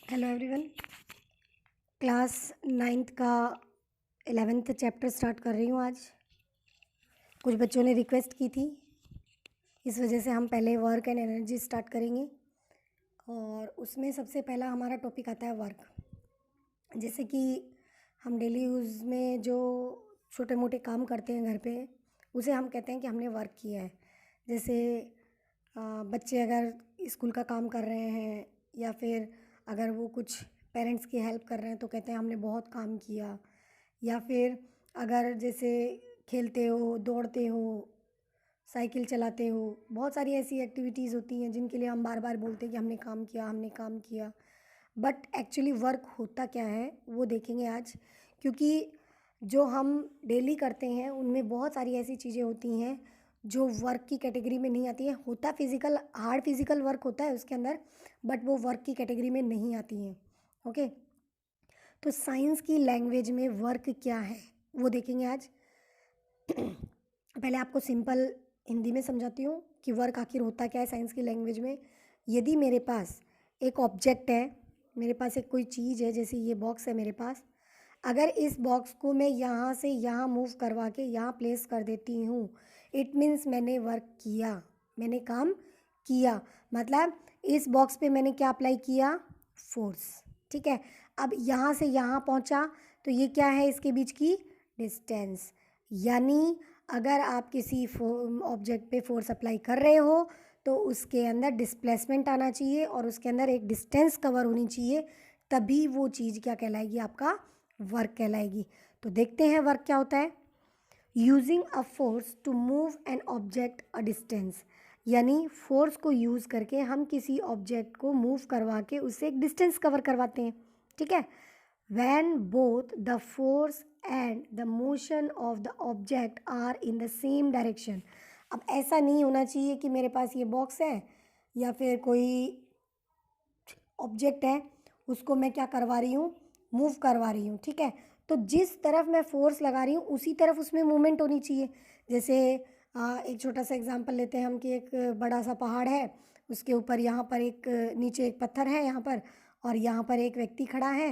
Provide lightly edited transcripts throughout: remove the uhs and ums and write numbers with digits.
Hello everyone. Class ninth का 11th chapter start कर रही हूँ आज। कुछ बच्चों ने रिक्वेस्ट की थी, इस वजह से हम पहले वर्क एंड एनर्जी स्टार्ट करेंगे। और उसमें सबसे पहला हमारा टॉपिक आता है वर्क। जैसे कि हम डेली यूज़ में जो छोटे मोटे काम करते हैं घर पे, उसे हम कहते हैं कि हमने वर्क किया है। जैसे बच्चे अगर स्कूल का काम कर रहे हैं या फिर अगर वो कुछ पेरेंट्स की हेल्प कर रहे हैं तो कहते हैं हमने बहुत काम किया। या फिर अगर जैसे खेलते हो, दौड़ते हो, साइकिल चलाते हो, बहुत सारी ऐसी एक्टिविटीज़ होती हैं जिनके लिए हम बार बार बोलते हैं कि हमने काम किया, हमने काम किया। बट एक्चुअली वर्क होता क्या है वो देखेंगे आज, क्योंकि जो हम डेली करते हैं उनमें बहुत सारी ऐसी चीज़ें होती हैं जो वर्क की कैटेगरी में नहीं आती हैं। होता फिज़िकल, हार्ड फिज़िकल वर्क होता है उसके अंदर, बट वो वर्क की कैटेगरी में नहीं आती हैं। ओके, तो साइंस की लैंग्वेज में वर्क क्या है वो देखेंगे आज। पहले आपको सिंपल हिंदी में समझाती हूँ कि वर्क आखिर होता क्या है साइंस की लैंग्वेज में। यदि मेरे पास एक ऑब्जेक्ट है, मेरे पास एक कोई चीज़ है, जैसे ये बॉक्स है मेरे पास, अगर इस बॉक्स को मैं यहाँ से यहाँ मूव करवा के यहाँ प्लेस कर देती हूँ, इट मीन्स मैंने वर्क किया, मैंने काम किया। मतलब इस बॉक्स पे मैंने क्या अप्लाई किया? फोर्स। ठीक है, अब यहाँ से यहाँ पहुँचा तो ये क्या है? इसके बीच की डिस्टेंस। यानी अगर आप किसी ऑब्जेक्ट पे फोर्स अप्लाई कर रहे हो तो उसके अंदर डिस्प्लेसमेंट आना चाहिए और उसके अंदर एक डिस्टेंस कवर होनी चाहिए, तभी वो चीज़ क्या कहलाएगी? आपका वर्क कहलाएगी। तो देखते हैं वर्क क्या होता है। Using a force to move an object a distance, यानी फोर्स को यूज़ करके हम किसी ऑब्जेक्ट को मूव करवा के उससे एक डिस्टेंस कवर करवाते हैं। ठीक है, when both the force and the motion of the object are in the same direction। अब ऐसा नहीं होना चाहिए कि मेरे पास ये बॉक्स है या फिर कोई ऑब्जेक्ट है, उसको मैं क्या करवा रही हूँ? मूव करवा रही हूँ। ठीक है, तो जिस तरफ मैं फोर्स लगा रही हूँ उसी तरफ उसमें मूवमेंट होनी चाहिए। जैसे एक छोटा सा एग्जांपल लेते हैं हम कि एक बड़ा सा पहाड़ है, उसके ऊपर यहाँ पर एक नीचे एक पत्थर है यहाँ पर, और यहाँ पर एक व्यक्ति खड़ा है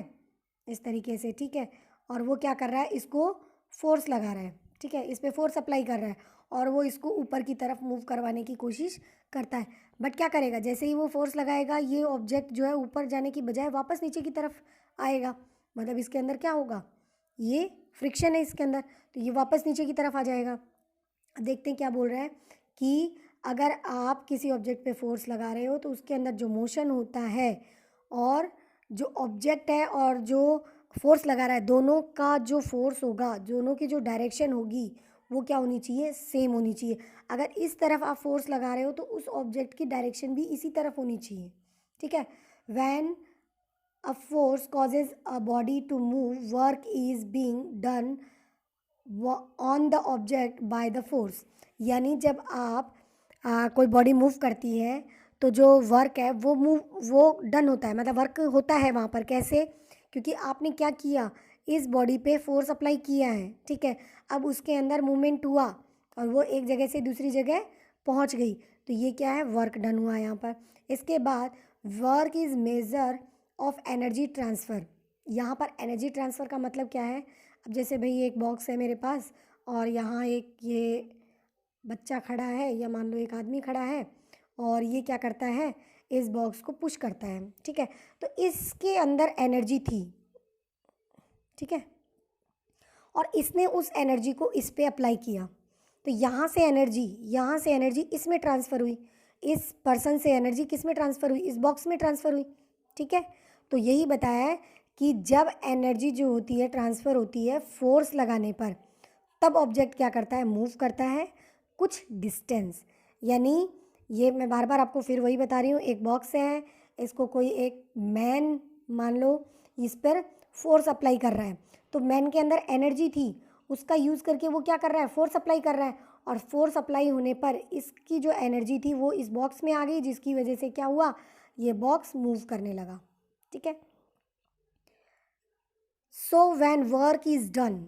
इस तरीके से। ठीक है, और वो क्या कर रहा है? इसको फोर्स लगा रहा है। ठीक है, इस पर फोर्स अप्लाई कर रहा है और वो इसको ऊपर की तरफ मूव करवाने की कोशिश करता है। बट क्या करेगा? जैसे ही वो फोर्स लगाएगा ये ऑब्जेक्ट जो है ऊपर जाने की बजाय वापस नीचे की तरफ आएगा। मतलब इसके अंदर क्या होगा? ये फ्रिक्शन है इसके अंदर, तो ये वापस नीचे की तरफ आ जाएगा। देखते हैं क्या बोल रहा है कि अगर आप किसी ऑब्जेक्ट पे फोर्स लगा रहे हो तो उसके अंदर जो मोशन होता है और जो ऑब्जेक्ट है और जो फोर्स लगा रहा है, दोनों का जो फोर्स होगा, दोनों की जो डायरेक्शन होगी वो क्या होनी चाहिए? सेम होनी चाहिए। अगर इस तरफ आप फोर्स लगा रहे हो तो उस ऑब्जेक्ट की डायरेक्शन भी इसी तरफ होनी चाहिए। ठीक है, when a force causes a body to move, work is being done on the object by the force. यानी जब आप कोई बॉडी मूव करती है तो जो वर्क है वो डन होता है, मतलब वर्क होता है वहाँ पर। कैसे? क्योंकि आपने क्या किया? इस बॉडी पे फोर्स अप्लाई किया है। ठीक है, अब उसके अंदर मूवमेंट हुआ और वो एक जगह से दूसरी जगह पहुँच गई, तो ये क्या है? वर्क डन हुआ यहाँ पर। इसके बाद work is measure of energy transfer. यहाँ पर एनर्जी ट्रांसफ़र का मतलब क्या है? अब जैसे भाई एक बॉक्स है मेरे पास और यहाँ एक ये बच्चा खड़ा है या मान लो एक आदमी खड़ा है और ये क्या करता है? इस बॉक्स को पुश करता है। ठीक है, तो इसके अंदर एनर्जी थी। ठीक है, और इसने उस एनर्जी को इस पे अप्लाई किया, तो यहाँ से एनर्जी इसमें ट्रांसफ़र हुई। इस पर्सन से एनर्जी किस में ट्रांसफ़र हुई? इस बॉक्स में ट्रांसफ़र हुई। ठीक है, तो यही बताया है कि जब एनर्जी जो होती है ट्रांसफ़र होती है फोर्स लगाने पर, तब ऑब्जेक्ट क्या करता है? मूव करता है कुछ डिस्टेंस। यानी ये मैं बार बार आपको फिर वही बता रही हूँ, एक बॉक्स है, इसको कोई एक मैन मान लो इस पर फोर्स अप्लाई कर रहा है, तो मैन के अंदर एनर्जी थी, उसका यूज़ करके वो क्या कर रहा है? फोर्स अप्लाई कर रहा है, और फोर्स अप्लाई होने पर इसकी जो एनर्जी थी वो इस बॉक्स में आ गई, जिसकी वजह से क्या हुआ? ये बॉक्स मूव करने लगा। ठीक है, so when work is done,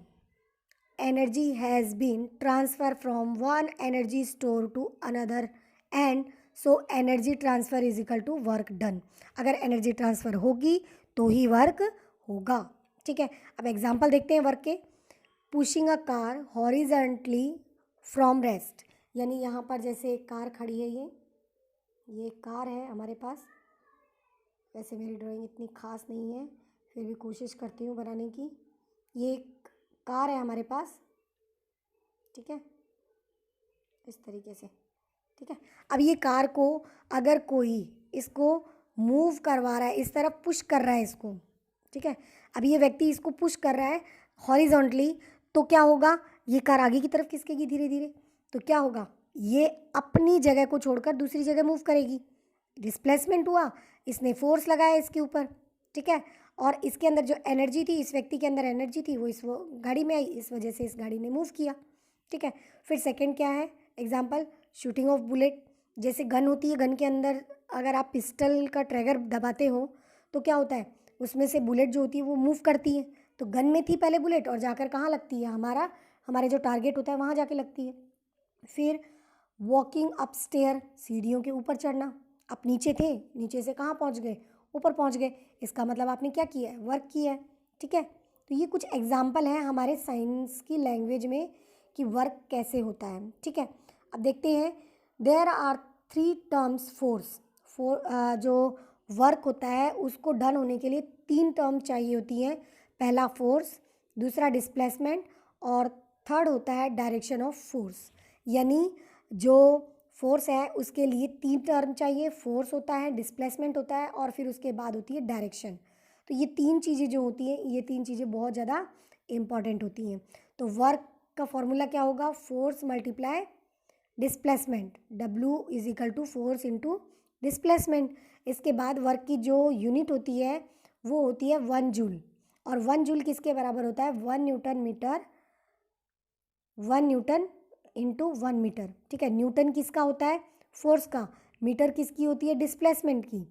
energy has been transferred from one energy store to another, and so energy transfer is equal to work done। अगर energy transfer होगी तो ही वर्क होगा। ठीक है, अब एग्जाम्पल देखते हैं वर्क के। Pushing a car horizontally from rest, यानी यहाँ पर जैसे एक कार खड़ी है, ये एक कार है हमारे पास। वैसे मेरी ड्राइंग इतनी खास नहीं है, फिर भी कोशिश करती हूँ बनाने की। ये एक कार है हमारे पास, ठीक है, इस तरीके से। ठीक है, अब ये कार को अगर कोई इसको मूव करवा रहा है, इस तरफ पुश कर रहा है इसको, ठीक है, अब ये व्यक्ति इसको पुश कर रहा है हॉरिजॉन्टली, तो क्या होगा, ये कार आगे की तरफ खिसकेगी धीरे धीरे, तो क्या होगा, ये अपनी जगह को छोड़कर दूसरी जगह मूव करेगी। डिस्प्लेसमेंट हुआ, इसने फोर्स लगाया इसके ऊपर, ठीक है, और इसके अंदर जो एनर्जी थी, इस व्यक्ति के अंदर एनर्जी थी, वो इस गाड़ी में आई, इस वजह से इस गाड़ी ने मूव किया। ठीक है, फिर सेकंड क्या है एग्जांपल, शूटिंग ऑफ बुलेट। जैसे गन होती है, गन के अंदर अगर आप पिस्टल का ट्रिगर दबाते हो तो क्या होता है, उसमें से बुलेट जो होती है वो मूव करती है। तो गन में थी पहले बुलेट और जाकर कहाँ लगती है, हमारे जो टारगेट होता है वहाँ जाके लगती है। फिर वॉकिंग अपस्टेयर, सीढ़ियों के ऊपर चढ़ना। आप नीचे थे, नीचे से कहाँ पहुँच गए, ऊपर पहुँच गए, इसका मतलब आपने क्या किया है, वर्क किया है। ठीक है, तो ये कुछ एग्जाम्पल हैं हमारे साइंस की लैंग्वेज में कि वर्क कैसे होता है। ठीक है, अब देखते हैं, देयर आर 3 टर्म्स फोर्स। जो वर्क होता है उसको डन होने के लिए 3 टर्म चाहिए होती हैं। पहला फोर्स, दूसरा डिस्प्लेसमेंट और थर्ड होता है डायरेक्शन ऑफ फोर्स। यानी जो फोर्स है उसके लिए 3 टर्म चाहिए, फोर्स होता है, डिस्प्लेसमेंट होता है और फिर उसके बाद होती है डायरेक्शन। तो ये 3 चीज़ें जो होती हैं, ये 3 चीज़ें बहुत ज़्यादा इम्पॉर्टेंट होती हैं। तो वर्क का फॉर्मूला क्या होगा, force multiply displacement, W is equal to force into displacement. इसके बाद वर्क की जो यूनिट होती है वो होती है 1 जूल, और 1 जूल किसके बराबर होता है, 1 newton metre, 1 newton into 1 metre. ठीक है, न्यूटन किसका होता है, फोर्स का, मीटर किसकी होती है, डिस्प्लेसमेंट की।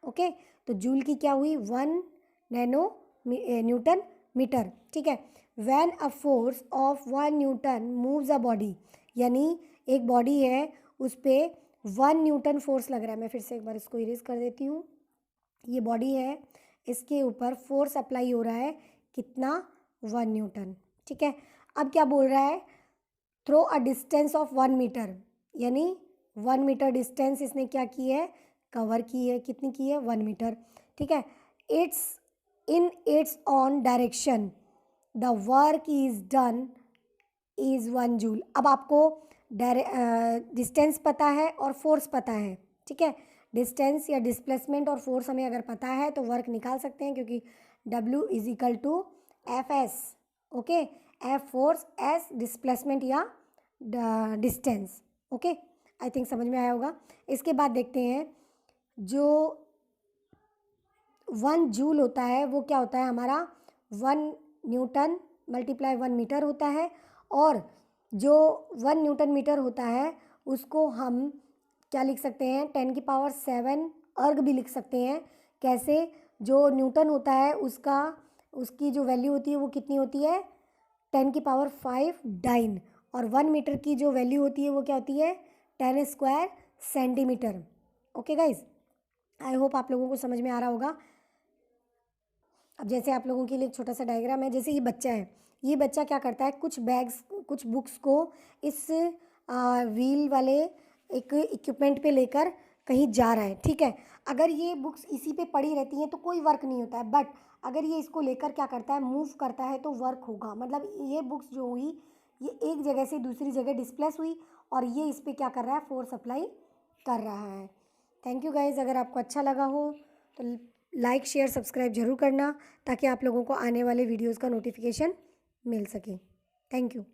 ओके, तो जूल की क्या हुई, 1 नैनो न्यूटन मीटर। ठीक है, when a force of 1 newton moves a body, यानी एक बॉडी है उस पर 1 न्यूटन फोर्स लग रहा है। मैं फिर से एक बार इसको इरेज कर देती हूँ। ये बॉडी है, इसके ऊपर फोर्स अप्लाई हो रहा है, कितना, 1 न्यूटन। ठीक है, अब क्या बोल रहा है, through a distance of 1 metre, यानी 1 मीटर डिस्टेंस इसने क्या की है, कवर की है, कितनी की है, 1 मीटर। ठीक है, it's on direction the work is done is 1 joule. अब आपको डिस्टेंस पता है और फोर्स पता है। ठीक है, डिस्टेंस या डिस्प्लेसमेंट और फोर्स हमें अगर पता है तो वर्क निकाल सकते हैं, क्योंकि W is equal to FS। Okay, F force, S displacement या डिस्टेंस। ओके, आई थिंक समझ में आया होगा। इसके बाद देखते हैं, जो 1 जूल होता है वो क्या होता है हमारा, 1 न्यूटन मल्टीप्लाई 1 मीटर होता है, और जो 1 न्यूटन मीटर होता है उसको हम क्या लिख सकते हैं, 10 की पावर 7 अर्ग भी लिख सकते हैं। कैसे, जो न्यूटन होता है उसकी जो वैल्यू होती है वो कितनी होती है, 10 की पावर 5 डाइन, और 1 मीटर की जो वैल्यू होती है वो क्या होती है, 10 square centimetre. Okay guys, I hope आप लोगों को समझ में आ रहा होगा। अब जैसे आप लोगों के लिए एक छोटा सा डायग्राम है, जैसे ये बच्चा है, ये बच्चा क्या करता है, कुछ बुक्स को इस व्हील वाले एक इक्विपमेंट पे लेकर कहीं जा रहा है। ठीक है, अगर ये बुक्स इसी पे पड़ी रहती हैं तो कोई वर्क नहीं होता है, बट अगर ये इसको लेकर क्या करता है, मूव करता है, तो वर्क होगा। मतलब ये बुक्स जो हुई, ये एक जगह से दूसरी जगह डिस्प्लेस हुई और ये इस पर क्या कर रहा है, फोर्स अप्लाई कर रहा है। थैंक यू गाइज, अगर आपको अच्छा लगा हो तो लाइक शेयर सब्सक्राइब जरूर करना, ताकि आप लोगों को आने वाले वीडियोज़ का नोटिफिकेशन मिल सके। Thank you.